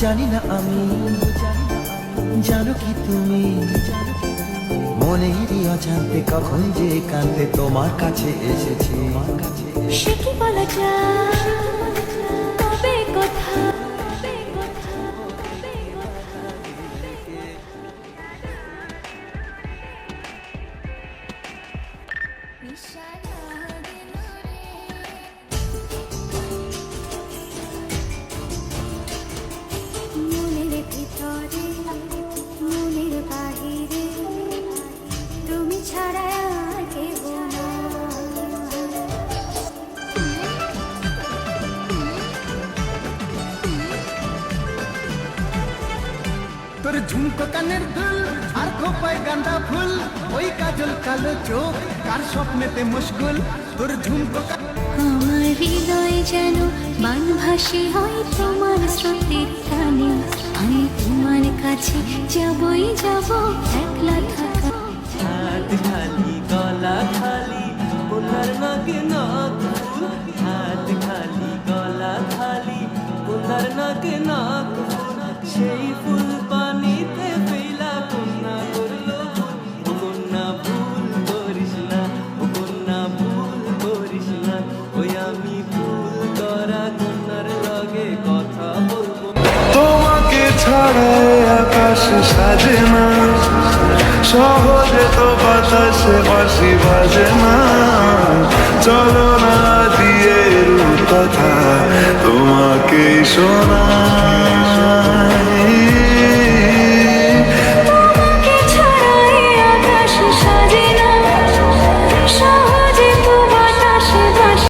জানি না আমি, জানো কি তুমি, মনেরই অজান্তে কখন যে কাঁদতে তোমার কাছে এসেছি। সে কি বলা যায়, তবে কথা মনের ভিতরে মনের বাহিরে তুমি ছাড়া আর কেহ না। তোর ঝুমকো কানের দুল আর খোপায় গাঁদা ফুল, ওই কাজল কালো চোখ কার স্বপ্নেতে মুশগুল। তোর ঝুমকো আমার হৃদয় যেন বানভাসী হয় তোমার স্রোতের টানে, আমি তোমার কাছে যাবই যাব, একলা থাকা। হাত খালি গলা খালি ওনার নাকে নাক ফুল, হাত খালি গলা খালি ওনার নাকে নাক ফুল, সেই ফুল পানিতে ফেলা কন্যা করলো ভুল। ও কন্যা ভুল করিস না, ও কন্যা ভুল করিস না, ওই আমি ভুল করা কন্যার লগে কথা বলবো। তোমাকে ছাড়া আকাশ সাজে না, সহজে তো বাতাসে বাঁশি বাজে না। চলো না দিয়ে কথা তোমাকে শোনা।